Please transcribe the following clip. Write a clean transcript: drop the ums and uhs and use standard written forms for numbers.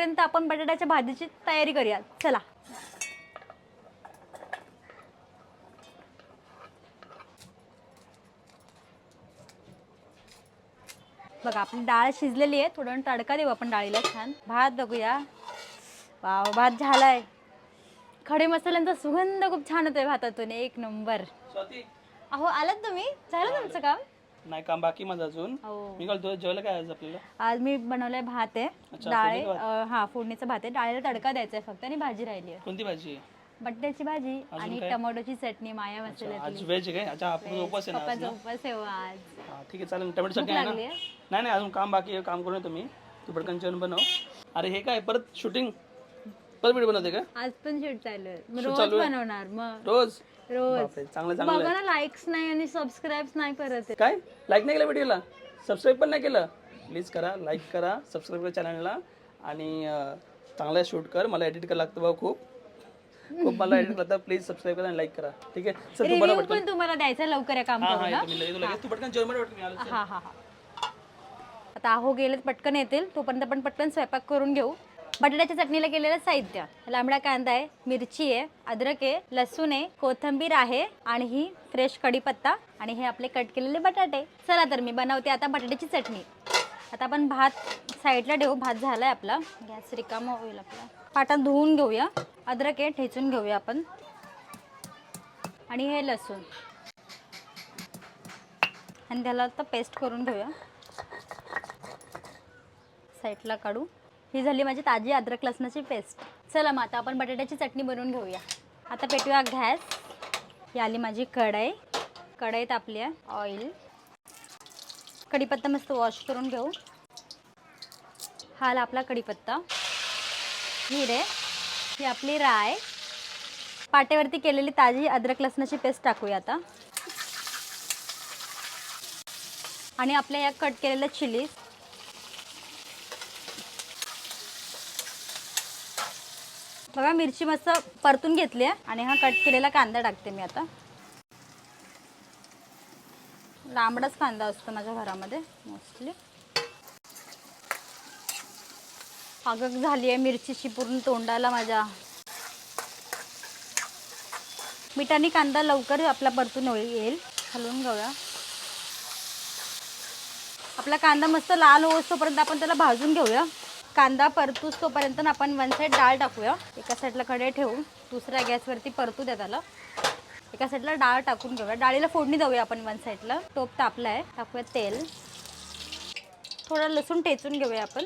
पर्यंत आपण बटाट्याच्या भाजीची तयारी करूया. चला. बघा आपली डाळ शिजलेली आहे. थोडं तडका देऊ आपण डाळीला छान. भात बघूया. वाव, भात झालाय. खडे मसाल्यांचा सुगंध खूप छान होतोय भातातून. एक नंबर. अहो आलात तुम्ही? झालं तुमचं काम? नाही, काम बाकी माझं अजून. हो. मी बोलतो जेवलं काय आज आपल्याला? आज मी बनवलंय भात आहे. डाळ हा फोडणीचा भात आहे. डाळीला तडका द्यायचा आहे फक्त आणि भाजी राहिली आहे. कोणती भाजी आहे? बटाट्याची भाजी आणि टोमॅटोची चटणी माया मसाल्यातली. आज व्हेज काय? अच्छा, आपण उपवास आहे ना आज पप्पाचा ना? उपवास आहे हो आज. हा, ठीक आहे चालेल. टोमॅटो चटणी आहे ना? लागली आहे? नाही नाही, अजून काम बाकी आहे. काम करून येतो मी. तू पटकन जेवण बनव. अरे हे काय परत शूटिंग? परत व्हिडिओ बनवते का? आज पण शूट चालू आहे. मी रोज बनवणार मग. रोज? रोज. बापरे, चांगलं चांगलं बघा ना, लाईक्स नाही आणि सबस्क्राईब नाही करत आहे. काय लाईक नाही केलं व्हिडिओला? सबस्क्राईब पण नाही केलं? प्लीज करा, लाईक करा, सबस्क्राईब करा चॅनलला. आणि चांगला शूट कर. मला एडिट करायला लागतं बघा खूप मला एडिट लागतं. प्लीज सबस्क्राईब करा आणि लाईक करा. ठीक आहे सर, तू बनव रिव्ह्यू पटकन. पण तुम्हाला द्यायचा लवकर आहे काम हा करून. हा, येतो मी लगेच. तू पटकन जेवण बनव, मी आलो. हा हा हा. आता अहो गेलेत, पटकन येतील. तोपर्यंत आपण पटकन स्वयंपाक करून घेऊ. बटाट्याच्या चटणीला केलेलं साहित्य: लांबडा कांदा आहे, मिरची आहे, अद्रक आहे, लसूण आहे, कोथिंबीर आहे आणि ही फ्रेश कढीपत्ता आणि हे आपले कट केलेले बटाटे. चला तर मी बनवते आता बटाट्याची चटणी. आता आपण भात साईडला ठेवू. भात झालाय आपला. गॅस रिकामा होईल आपला. पाटात धुवून घेऊया. अद्रक आहे, ठेचून घेऊया आपण. आणि हे लसूण आणि त्याला आता पेस्ट करून घेऊया. साईडला काढू. ही झाली माझी ताजी अद्रक लसणाची पेस्ट. चला मग आता आपण बटाट्याची चटणी बनवून घेऊया. आता पेटूया गॅस. ही आली माझी कढई. कढई तापली आहे. ऑइल. कढीपत्ता मस्त वॉश करून घेऊ. हा आला आपला कढीपत्ता. जिरे. ही आपली राय. पाट्यावरती केलेली ताजी अद्रक लसणाची पेस्ट टाकूया आता. आणि आपल्या या कट केलेल्या चिली. बघा मिरची मस्त परतून घेतली आहे. आणि हा कट केलेला कांदा टाकते मी आता. लांबडाच कांदा असतो माझ्या घरामध्ये मोस्टली. आगग झाली आहे मिरचीची पूर्ण तोंडाला माझ्या. मिठाने कांदा लवकर आपला परतून येईल. हलवून घेऊया. आपला कांदा मस्त लाल होईस्तोपर्यंत आपण त्याला भाजून घेऊया. कांदा परतूस तोपर्यंत आपण वन साईड डाळ टाकूया. एका साईडला कढई ठेवू. दुसऱ्या गॅसवरती परतू द्या त्याला. एका साईडला डाळ टाकून घेऊया. डाळीला फोडणी देऊया आपण वन साईडला. टोप तापला आहे. टाकूया तेल. थोडं लसूण ठेचून घेऊया आपण.